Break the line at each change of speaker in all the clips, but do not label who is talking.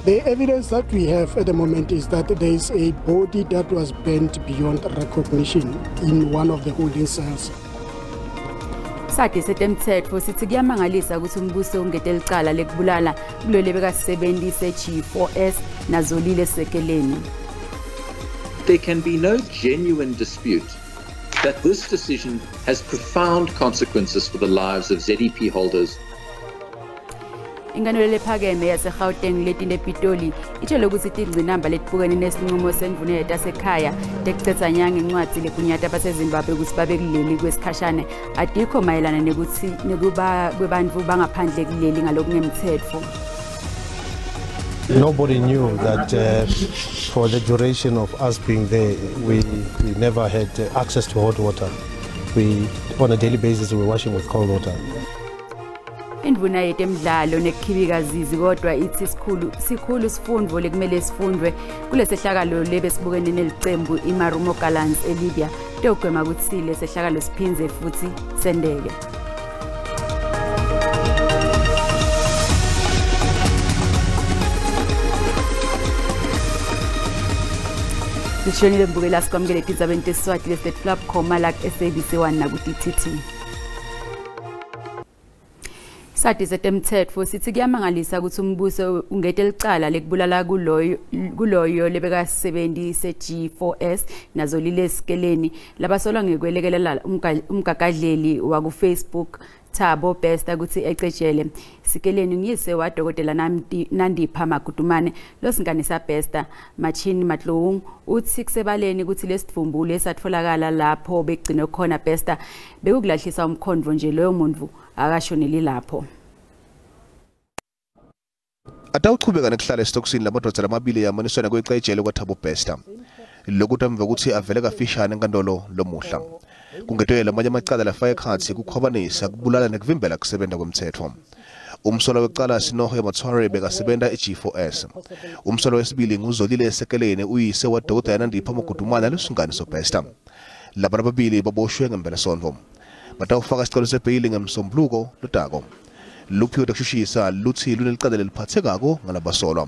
The evidence that we have at the moment is that there is a body that was bent beyond recognition in one of the holding cells.
Sathi setemthetho sithi kuyamangalisa ukuthi umbuso ungete licala lekubulala kulo lebekasebenzi seG4S nazolile sekeleni.
There can be no genuine dispute that this decision has profound consequences for the lives of ZEP holders.
Ingano lephakeme yaseGauteng letine Pitoli itshela ukuthi ingcinamba letibukene nesinqumo sendvune yetasekhaya tekuthetha nyanga incwadi lekunyata abaseZimbabwe ukuthi babekuleli kwesikhashane adikho mayelana nekuthi nekuba kwebantfu bangaphandle kuleli ngalokungemthetho.
Nobody knew that for the duration of us being there, we never had access to hot water. On a daily basis, we were washing with cold water.
Indvuna yetemidlalo nekhibikazizi kodwa ithi sikhulu sifundvo lekumele sifundwe kulesehlakalo lebesibukene nelicembu iMarumo Gallants eLibya togwema ukuthi lesehlakalo siphinze futhi sendeke. Sishonile mbukela sikwamukele Tindzaba tesiSwati le-State Club khoma la SABC 1 naku-TTT. Sathi setemthetho sithi kuyamangalisa ukuthi umbuso ungete licala lekubulala kuloyo lebekasebenzi seG4S nazolile esikeleni labasolwa ngekwelekelela umgagadleli waku Facebook Thabo Bester ukuthi ecetshele sikeleni nguyise wadokotela Nandipha Magudumane losinganisa Bester Machini Matlong uthi kusebaleni ukuthi lesivumbulo esatfolakala lapho begcine khona Bester bekukulahlisa umkhondvo nje loyo muntu akashoneli lapho.
Atawuchubeka nekuhlala esitokisini lamadodza lamabili yamaniswana kwecetshele kwaThabo Bester lokuthi amva ukuthi avele kafishane enkantolo lomuhla kungetwe lamanye amacala lafaka ekhatsi kukhwabanisa kubulala nekuvimbela kusebenza kwemthetho. Umsolo wecala Sinoho Matsware bekasebenza eG4S. Umsolo wesibili nguzolile esekeleni uyise wadokotela Nandipha Magudumane losinganiso Bester. Laba ababili baboshwe ngempelasonto. Batawufaka isicelo sebhayili ngemsombuluko lotako. Luphiwe takushisa luthi lunelicala leliphathekako ngalabasolwa.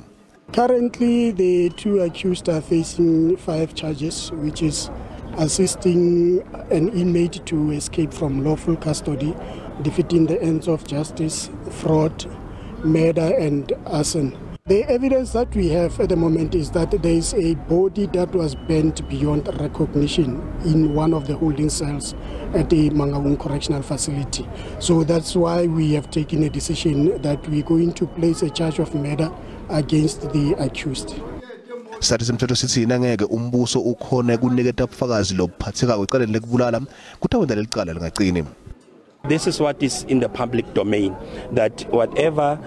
Currently, the two accused are facing 5 charges, which is assisting an inmate to escape from lawful custody, defeating the ends of justice, fraud, murder, and arson. The evidence that we have at the moment is that there is a body that was bent beyond recognition in one of the holding cells at the Mangaung Correctional Facility. So that's why we have taken a decision that we're going to place a charge of murder against the accused.
Sathi semthetho sithi nangeke umbuso ukhona kuniketa ubufakazi lobuphathekako ecaleni lekubulala kutawenda lelicala lingaqini.
This is what is in the public domain, that whatever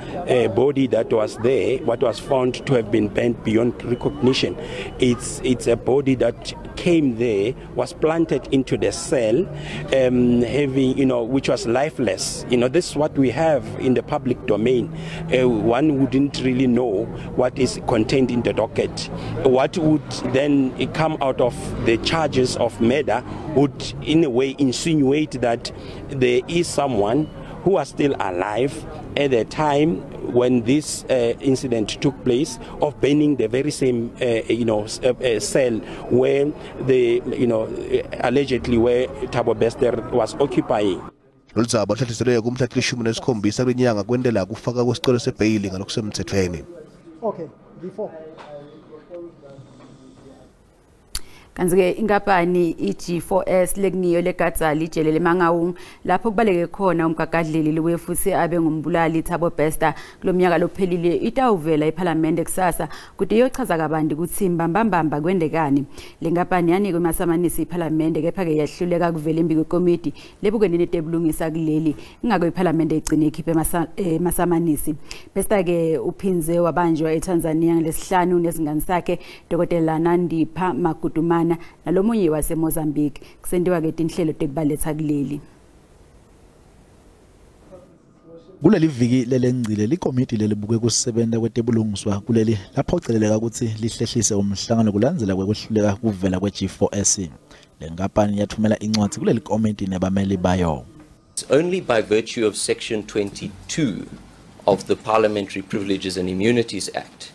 body that was there, what was found to have been bent beyond recognition, it's a body that came there, was planted into the cell, having, which was lifeless. This is what we have in the public domain. One wouldn't really know what is contained in the docket. What would then come out of the charges of murder would in a way insinuate that there is someone who was still alive at the time when this incident took place, of burning the very same cell where allegedly where Thabo Bester was occupying.
Tindzaba hlahliselwe kumhla 17 kwenyanga kwendela kufaka kwesicelo sebhayili ngalokusemthethweni.
Okay, before
kanti-ke inkampani iG4S lekuniyo legadzali ijele leMangaung lapho kubaleke khona umgagadleli liwe futhi abe ngumbulali Thabo Bester kulomnyaka lophelile itawuvela eParliament kusasa kude iyochaza kabanti ukuthi mbambamba kwendekani. Le nkampani yanikwe masamanisi eParliament kepha-ke yahluleka kuvela imbi kwekomiti lebukene netebulungisa kuleli ingakho iParliament igcine ikhiphe masamanisi. Bester-ke uphinze wabanjwa eTanzania ngeLesihlanu nezingane sakhe Dr. Nandipha Magudumane nalomunye waseMozambique kusendiwa ke tinhlelo tekubaletha kuleli.
Kuleli viki lelengcile likomiti lelibuke kusebenza kwetebulungiswa kuleli lapho uceleleka ukuthi lihlehlise umhlangano kulandzela kwekwehluleka kuvela kweG4S. Le nkampani yathumela incwadi kuleli komiti nebameli bayo.
It's only by virtue of Section 22 of the Parliamentary Privileges and Immunities Act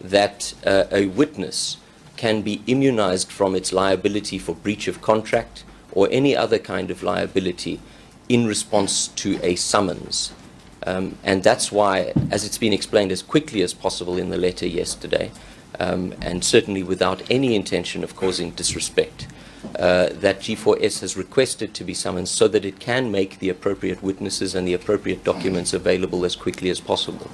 that a witness can be immunized from its liability for breach of contract or any other kind of liability in response to a summons. And that's why, as it's been explained as quickly as possible in the letter yesterday, and certainly without any intention of causing disrespect, that G4S has requested to be summoned so that it can make the appropriate witnesses and the appropriate documents available as quickly as possible.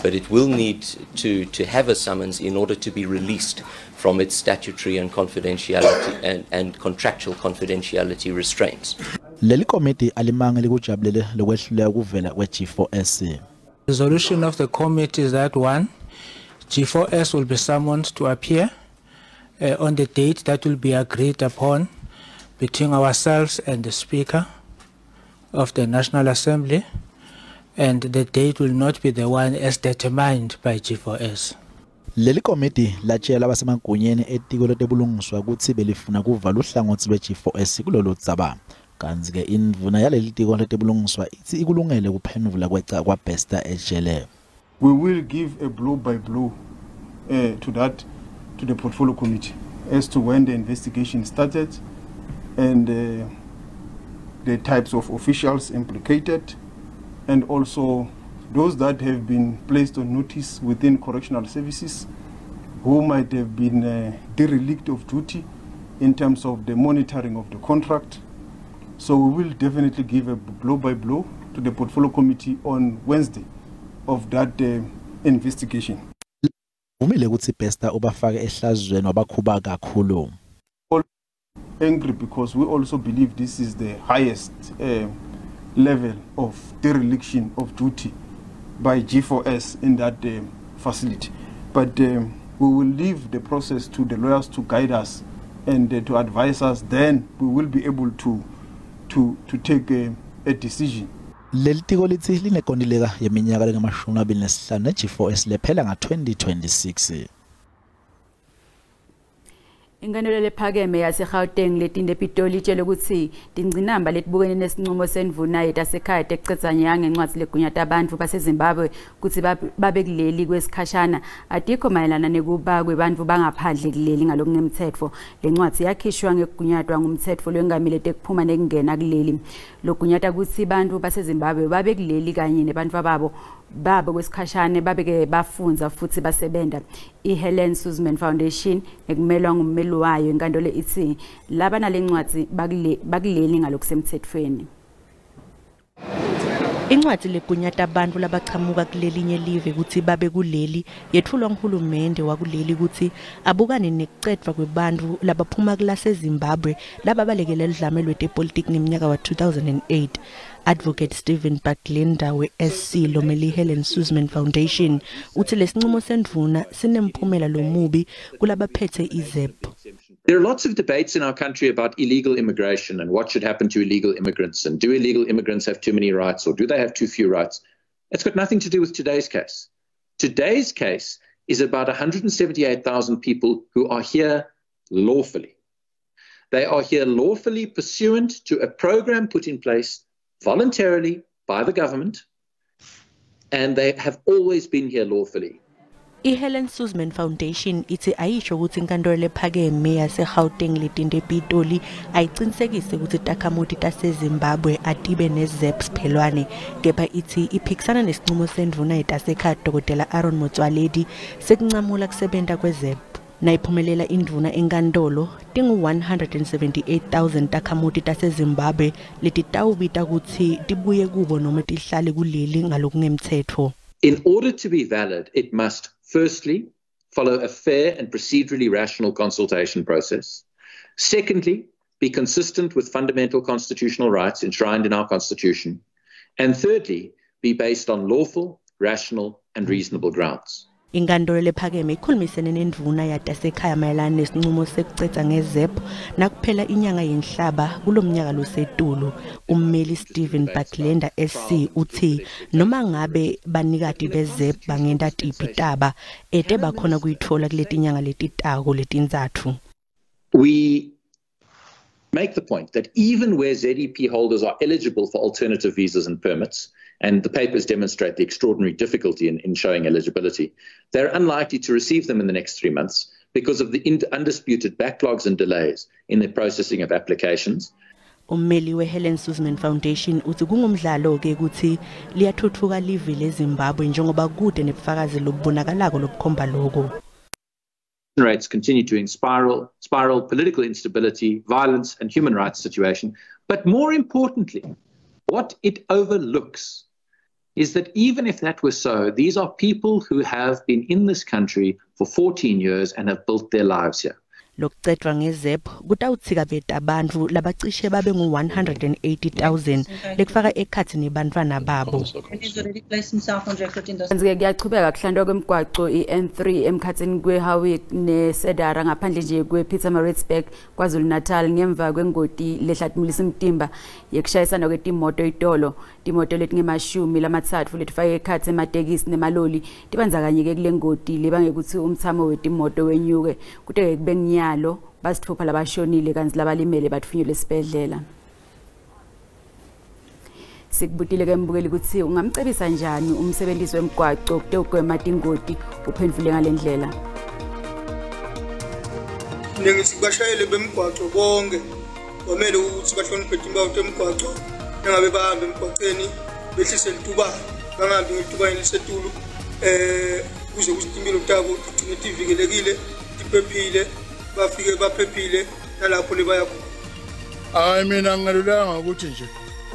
But it will need to have a summons in order to be released from its statutory and confidentiality and contractual confidentiality restraints.
Leli committee alimanga likujabulele lokwehluleka ukuvela kwe-G4S.
Resolution of the committee is that one, G4S will be summoned to appear on the date that will be agreed upon between ourselves and the Speaker of the National Assembly, and the date will not be the one as determined by G4S.
Leli committee latshela abasemagunyeni etiko lotebulungiswa ukuthi belifuna kuvala uhlangothi lwe-G4S kulolu Tindzaba. Kanzi ke indvuna yaleli tiko lotebulungiswa ithi ikulungele kuphendula kweca kwaBesta ejele.
We will give a blow by blow to the portfolio committee as to when the investigation started and the types of officials implicated, and also those that have been placed on notice within correctional services who might have been derelict of duty in terms of the monitoring of the contract. So we will definitely give a blow by blow to the portfolio committee on Wednesday of that investigation.
Umile ukuthi Besta ubafake ehlazweni wabakhuba kakhulu.
Angry because we also believe this is the highest level of dereliction of duty by G4S in that facility. But we will leave the process to the lawyers to guide us and to advise us. Then we will be able to take a decision.
Leli tiko lithi linekontileka yeminyaka lengama-25 ne-G4S lephela nga-2026.
Inganelo lephakeme yaseGauteng letinde Pitoli itshela ukuthi tingcinamba letibukene nesinqumo sendvuna yetasekhaya tekucedzanya ngencwadzi legunyata abantu baseZimbabwe ukuthi babe kuleli kwesikhashana atikho mayelana nekuba kwebantfu bangaphandle kuleli ngalokungemtsetfo. Lencwadzi yakhishwa ngekugunyatwa ngumtsetfo lwengamile tekuphuma nekungena kuleli. Logunyata ukuthi bantfu baseZimbabwe babe kuleli kanye nebantfu babo kwesikhashane babeke bafunza futhi basebenta. I-Helen Suzman Foundation ekumelwa ngummeli wayo inkantolo ithi laba nalencwadzi bakuleli ngalokusemthethweni.
Incwadi legunyata abantu labachamuka kulelinye live ukuthi babe kuleli yethulwa nguhulumende wakuleli ukuthi abukane nekucedwa kwebantu labaphuma kulaseZimbabwe lababalekele lidlame lwetepolitiki ngeminyaka wa 2008. Advocate Stephen Baklenda we-SC lomeli Helen Suzman Foundation uthi lesinqumo sendvuna sinemphumela lomubi kulabaphethe iZEP.
There are lots of debates in our country about illegal immigration and what should happen to illegal immigrants, and do illegal immigrants have too many rights or do they have too few rights? It's got nothing to do with today's case. Today's case is about 178,000 people who are here lawfully. They are here lawfully pursuant to a program put in place voluntarily by the government, and they have always been here lawfully.
I-Helen Suzman Foundation ithi ayisho ukuthi inkantolo lephakeme yaseGauteng letinde Pitoli ayicinisekise ukuthi takhamuti taseZimbabwe atibe neZEP siphelwane, kepha ithi iphikisana nesinqumo sendvuna yetasekhaya Dr. Aaron Motsoaledi sekuncamula kusebenta kweZEP. Nayiphumelela indvuna enkantolo tingu-178,000 takhamuti taseZimbabwe leti tawubita ukuthi tibuye kubo noma tihlale kuleli ngalokungemtsetfo.
In order to be valid, it must firstly follow a fair and procedurally rational consultation process. Secondly, be consistent with fundamental constitutional rights enshrined in our Constitution. And thirdly, be based on lawful, rational, and reasonable grounds.
Inkantolo lephakeme ikhulumisene nendvuna yatasekhaya mayelana nesinqumo sekucedza ngeZEP nakuphela inyanga yenhlaba kulomnyaka losetulu. Ummeli Stephen Baklenda SC uthi noma ngabe banikati beZEP bangenta tiphi taba ete bakhona kuyitfola kuletinyanga letitako letintsatfu.
We make the point that even where ZEP holders are eligible for alternative visas and permits, and the papers demonstrate the extraordinary difficulty in showing eligibility, they're unlikely to receive them in the next 3 months because of the undisputed backlogs and delays in the processing of applications.
Ummeli we-Helen Suzman Foundation uthi kungumdlalo-ke ukuthi liyathuthuka live leZimbabwe njengoba kude nebufakazi lobubonakalako lobukhomba lokho.
Rates continue to spiral political instability, violence, and human rights situation. But more importantly, what it overlooks is that even if that were so, these are people who have been in this country for 14 years and have built their lives here.
Lokucetshwa ngeZEP kutawuthikabeta abantu labacishe babe ngu-180,000 lekufaka ekhathi nebantwana babo.
Kanti kuyachubeka kuhlandwa kwemigwaqo i-N3 emkhathini kweHowick neSedara ngaphandle nje kwePietermaritzburg KwaZulu-Natal ngemva kwengoti lehlathimulisa imtimba yekushayisana kwetimoto itolo. Timoto letingemashumi lamathathu letifake ekhathi ematekisi nemaloli tibanzakanyeke kule ngoti lebangekuthi umthamo wetimoto wenyuke kuteke kube nyalo basithupha labashonile kanti labalimele bathunyelwe esibhedlela. Sikubutile ke mbukeli ukuthi ungamcebisa njani umsebenzisi wemgwaqo kutokugwema ingoti uphendvule ngalendlela.
Ngithi bashayele bemgwaqo bonke kwamele ukuthi bahloniphe imbawo temgwaqo nangabe bahambe emgwaqeni behlise litubani bangahambi ngetubani lisetulu kuze kuzitimilo tabo tigcine tivikelekile tiphephile bafike baphephile nalapho lebaya khona.
Hayi mina ngalulanga ukuthi nje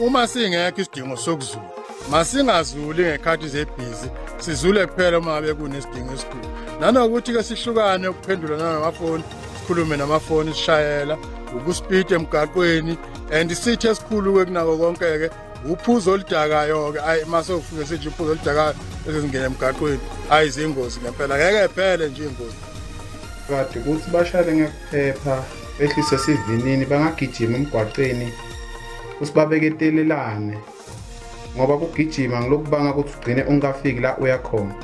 uma singekho isidingo sokuzula masingazuli ngekhathi zebhizi sizule kuphela uma ngabe kunesidingo esikhulu nanokuthi ke sihlukane ukuphendula namafoni sikhulume namafoni sishayela ukuspeed emgaqweni and isithe esikhulu kunako konke ke uphuzo olidakayo ke ayi mase ufike sithi uphuzo olidakayo ezingena emgaqweni ayizingozi ngempela ngeke phele nje ingozi
kade ukuthi bashale ngekuphepha behlise sivinini bangagijima emgwaqeni usibabeketelelane ngoba kugijima ngilokubanga ukuthi ugcine ungafiki la uyakhona.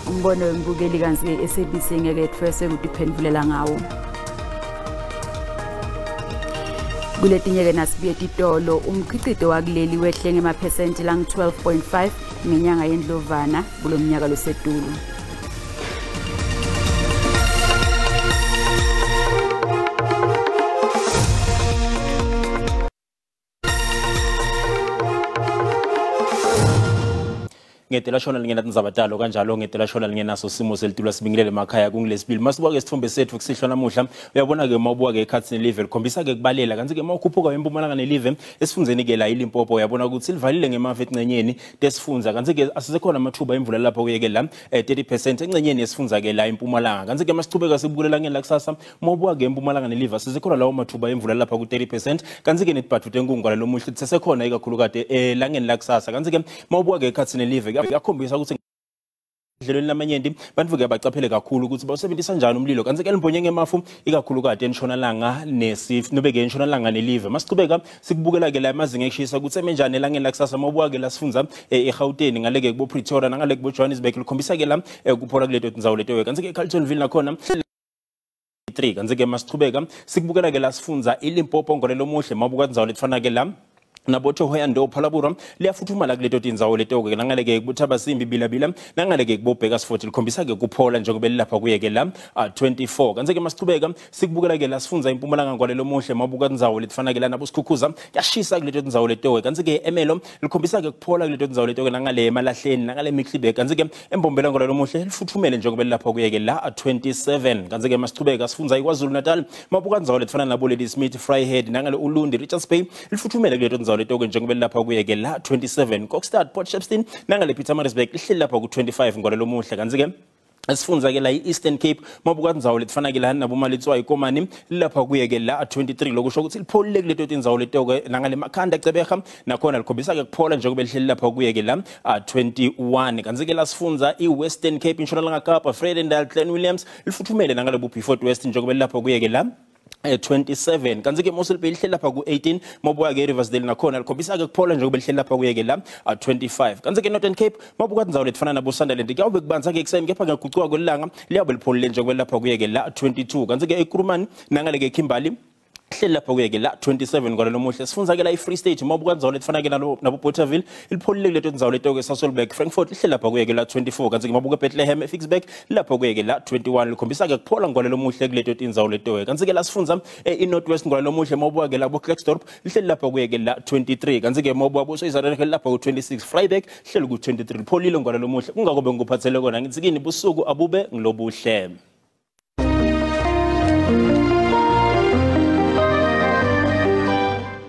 Umbono wembukeli kanzi SABC ngeke ethwese ukuthi iphendvulela ngawo. Kuletinye ke nasibuye titolo umkhicido wakuleli wehle ngemaphesenti lang 12.5 ngenyanga yendlovana kulomnyaka losetulu.
Ngetela shona lingena Tindzaba kanjalo ngetela shona lingenaso simo selitulwa sibingilele emakhaya kungilesibili masibuka ke isithombe sethu kusihlwa namuhla uyabona ke mawubuka ke ekhathini live likhombisa ke kubalela kanti ke mawukhuphuka eMpumalanga neLive esifundzeni ke la iLimpopo uyabona ukuthi livalile ngemafa encenyeni tesifunza kanti ke asisekhona amathuba emvula lapho kuyeke la 30% encenyeni yesifunza ke la eMpumalanga kanti ke masichubeka sibukulela ngela kusasa mawubuka ke eMpumalanga neLive asisekhona lawo mathuba emvula lapha ku 30% kanti ke netibhathu enkungwala lomuhle sisekhona ikakhulukade elangeni la kusasa kanti ke mawubuka ke ekhathini live yakhombisa ukuthi ndlelweni lamanyenti bantu ke bacaphele kakhulu ukuthi bawusebenzisa kanjani umlilo kanti ke limbonye ngemafu ikakhulukade entshonalanga nobeke entshonalanga neLive masicubeka sikubukela ke la amazinga ekushisa ukuthi semenjani elangeni la kusasa mawubuka ke la sifunza eGauteng ngaleke kubo Pretoria ngaleke kubo Johannesburg likhombisa ke la kuphola kuleto tindzawo leto kanti ke eCarletonville nakhona 3 kanti ke masicubeka sikubukela ke la sifunza iLimpopo ngolelo muhle mabuka tindzawo letifana ke la nabotho hoyando phalabura liyafuthumala kuleto tindzawo leto ke nangaleke kubuthaba simbi bilabila nangaleke kubobheka sifoti likhombisa ke kuphola njengoba lapha kuyeke la 24 kanti ke masicubeka sikubukela ke la sifunza impumalanga ngwalelo muhle mabuka tindzawo letifana ke la nabo sikhukhuza yashisa kuleto tindzawo leto kanti ke emelo likhombisa ke kuphola kuleto tindzawo leto nangale emalahleni nangale Mixlibe kanti ke embombela ngwalelo muhle lifuthumele njengoba lapha kuyeke la 27 kanti ke masicubeka sifunza iKwaZulu-Natal mabuka tindzawo letifana nabo Lady Smith Vryhead nangale uLundi Richards Bay lifuthumele kuleto tindzawo leto njengoba lapha kuyeke la 27 Kokstad Port Shepstone nangale Pietermaritzburg lihleli lapha ku 25 ngolelo muhle kanti ke asifunza ke la eEastern Cape mabuka tindzawo letifana ke la nabo malitswa iKomani lapha kuyeke la 23 lokusho ukuthi lipholile kuleto tindzawo leto ke nangale Makhanda Cebeha nakhona likhombisa ke kuphola njengoba lihleli lapha kuyeke la 21 kanti ke la sifunza iWestern Cape Intshonalanga Kapa Vredendal Glen Williams lifuthumele nangale buBefort West njengoba lapha kuyeke la 27 kanti ke Mossel Bay lihle lapha ku 18 mabuya ke Riversdale nakhona likhombisa ke kuphola nje kube lihle lapha kuye ke la 25 kanti ke Northern Cape mabuka indzawo lefana nabo Sunderland kuyawube kubanza ke ekseni kepha ngeguquka kwelanga liyabe lipholile nje kwelapha kuye ke la 22 kanti ke eKurumani nangale ke Kimberley hle lapha kuye ke la 27 kwalo muhle sifunza ke la iFree State mabuka indzawo lefana ke nabo Botterville ilipholile leto indzawo leto ke Sasolburg Frankfurt hle lapha kuye ke la 24 kanti ke mabuka Bethlehem Fixburg lapha kuye ke la 21 likhombisa ke kuphola ngwalo muhle kuleto indzawo leto kanti ke la sifunza iNorthwest ngwalo muhle mabuka ke la Klerksdorp hle lapha kuye ke la 23 kanti ke mabuka boSoizarene lapha ku 26 Vryburg hle ku 23 lipholile ngwalo muhle kungakobe ngikuphathele kona ngithi kini busuku abube ngilobuhle